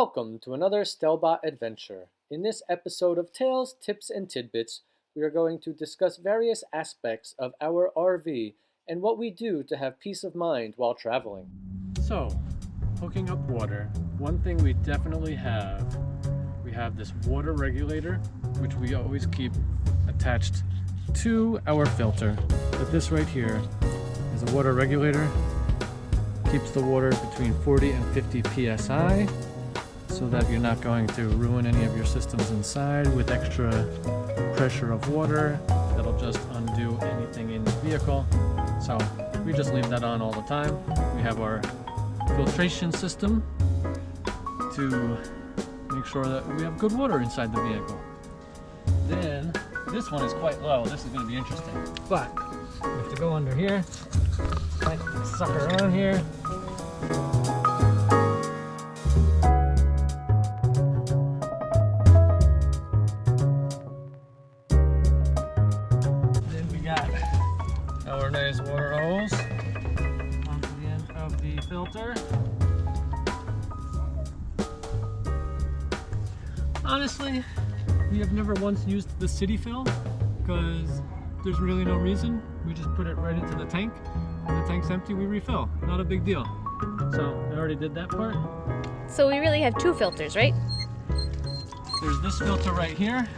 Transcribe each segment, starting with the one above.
Welcome to another Stelbot Adventure. In this episode of Tales, Tips, and Tidbits, we are going to discuss various aspects of our RV and what we do to have peace of mind while traveling. So, hooking up water, one thing we definitely have, we have this water regulator, which we always keep attached to our filter. But this right here is a water regulator. Keeps the water between 40 and 50 psi so that you're not going to ruin any of your systems inside with extra pressure of water. That'll just undo anything in the vehicle. So we just leave that on all the time. We have our filtration system to make sure that we have good water inside the vehicle. Then this one is quite low. This is going to be interesting. But we have to go under here, tight the sucker on here. Then we got our nice water hose onto the end of the filter. Honestly, we have never once used the city fill because there's really no reason. We just put it right into the tank. When the tank's empty, we refill. Not a big deal. So I already did that part. So we really have two filters, right? There's this filter right here,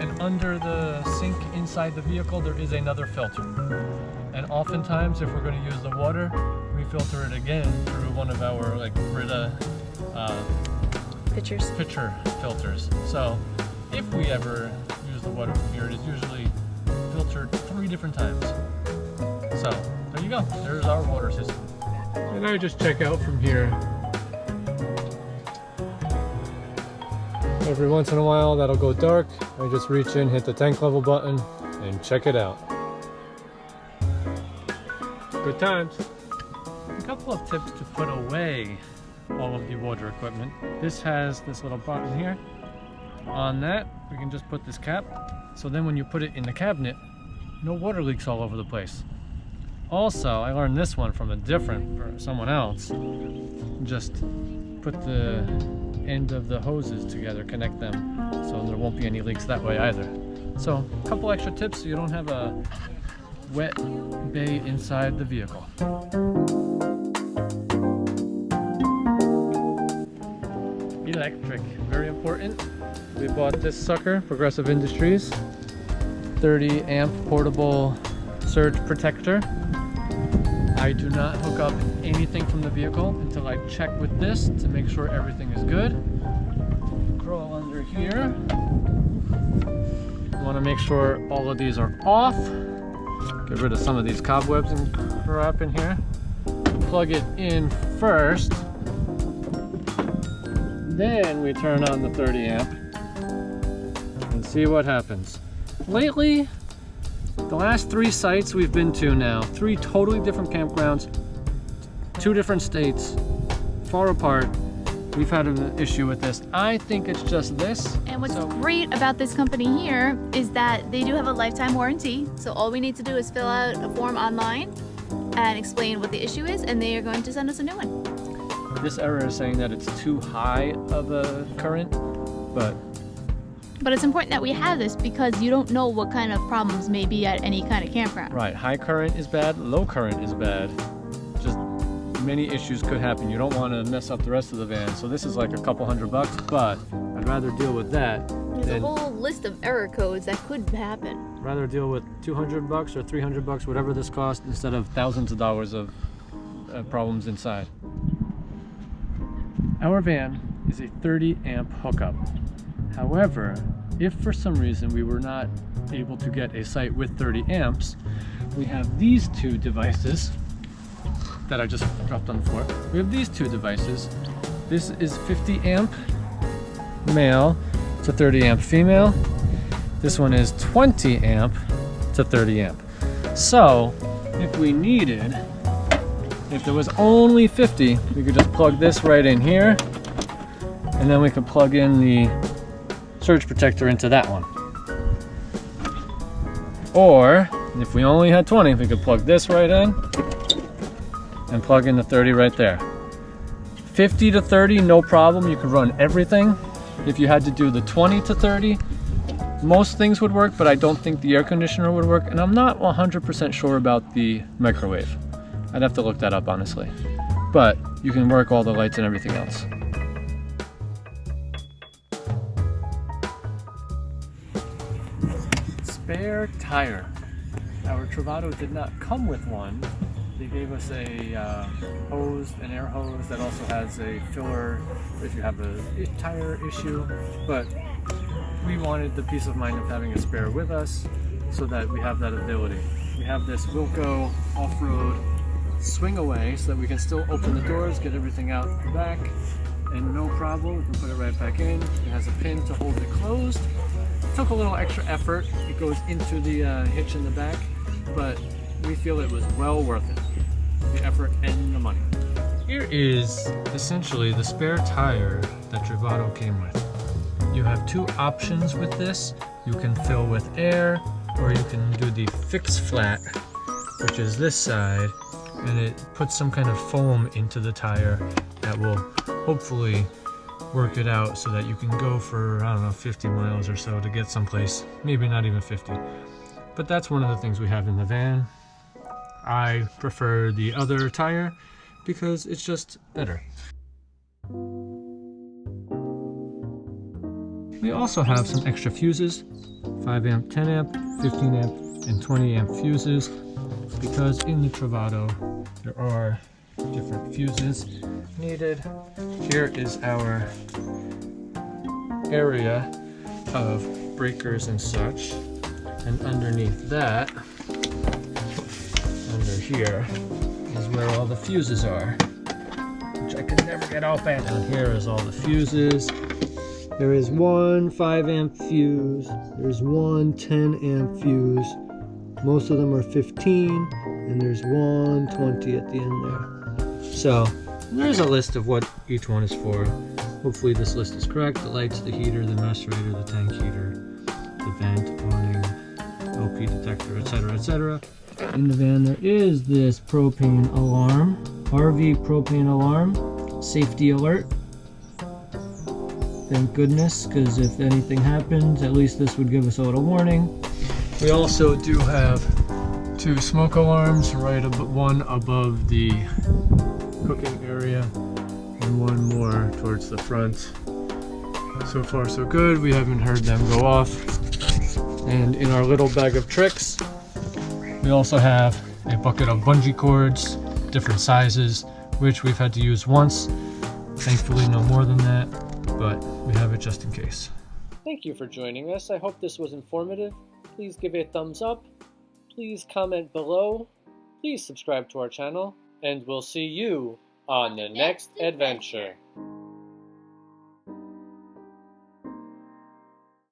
and under the sink inside the vehicle there is another filter. And oftentimes if we're going to use the water, we filter it again through one of our like Brita pitcher filters. So if we ever use the water from here, it is usually filtered 3 different times. So there you go, there's our water system. And I just check out from here. Every once in a while that'll go dark. I just reach in, hit the tank level button, and check it out. Good times. A couple of tips to put away all of the water equipment. This has this little button here. On that, we can just put this cap. So then when you put it in the cabinet, no water leaks all over the place. Also, I learned this one from someone else. Just put the end of the hoses together, connect them, so there won't be any leaks that way either. So, a couple extra tips so you don't have a wet bay inside the vehicle. Electric, very important. We bought this sucker, Progressive Industries, 30 amp portable surge protector. I do not hook up anything from the vehicle until I check with this to make sure everything is good. Crawl under here. You want to make sure all of these are off. Get rid of some of these cobwebs and crap in here. Plug it in first. Then we turn on the 30 amp and see what happens. Lately, the last 3 sites we've been to now, 3 totally different campgrounds, 2 different states, far apart, we've had an issue with this. I think it's just this. And what's great about this company here is that they do have a lifetime warranty. So all we need to do is fill out a form online and explain what the issue is, and they are going to send us a new one. This error is saying that it's too high of a current, but it's important that we have this because you don't know what kind of problems may be at any kind of campground. Right, high current is bad, low current is bad. Just many issues could happen. You don't want to mess up the rest of the van. So this is like a couple $100, but I'd rather deal with that. There's a whole list of error codes that could happen. Rather deal with $200 or $300, whatever this costs, instead of thousands of dollars of problems inside. Our van is a 30 amp hookup. However, if for some reason we were not able to get a site with 30 amps, we have these 2 devices that I just dropped on the floor. We have these 2 devices. This is 50 amp male to 30 amp female. This one is 20 amp to 30 amp. So, if we needed, if there was only 50, we could just plug this right in here, and then we could plug in the surge protector into that one. Or, if we only had 20, we could plug this right in and plug in the 30 right there. 50 to 30, no problem, you could run everything. If you had to do the 20 to 30, most things would work, but I don't think the air conditioner would work, and I'm not 100% sure about the microwave. I'd have to look that up, honestly. But you can work all the lights and everything else. Spare tire. Our Travato did not come with one. They gave us a hose, an air hose that also has a filler if you have a tire issue, but we wanted the peace of mind of having a spare with us so that we have that ability. We have this Wilco off-road swing away so that we can still open the doors, get everything out the back, and no problem, we can put it right back in. It has a pin to hold it closed. It took a little extra effort. It goes into the hitch in the back, but we feel it was well worth it. The effort and the money. Here is essentially the spare tire that Travato came with. You have two options with this. You can fill with air, or you can do the fix flat, which is this side, and it puts some kind of foam into the tire that will hopefully work it out so that you can go for, I don't know, 50 miles or so to get someplace, maybe not even 50. But that's one of the things we have in the van. I prefer the other tire because it's just better. We also have some extra fuses, 5 amp, 10 amp, 15 amp, and 20 amp fuses, because in the Travato there are different fuses needed. Here is our area of breakers and such, and underneath that, under here, is where all the fuses are, which I can never get open. And here is all the fuses. There is one 5 amp fuse, there's one 10 amp fuse, most of them are 15, and there's one 20 at the end there. So there's a list of what each one is for. Hopefully this list is correct. The lights, the heater, the macerator, the tank heater, the vent, awning, LP detector, etc., etc. In the van there is this propane alarm, RV propane alarm, safety alert. Thank goodness, because if anything happens, at least this would give us a little warning. We also do have two smoke alarms, one above the cooking area and one more towards the front. So far so good, we haven't heard them go off. And in our little bag of tricks, we also have a bucket of bungee cords, different sizes, which we've had to use once. Thankfully no more than that, but we have it just in case. Thank you for joining us. I hope this was informative. Please give it a thumbs up. Please comment below. Please subscribe to our channel. And we'll see you on the next adventure.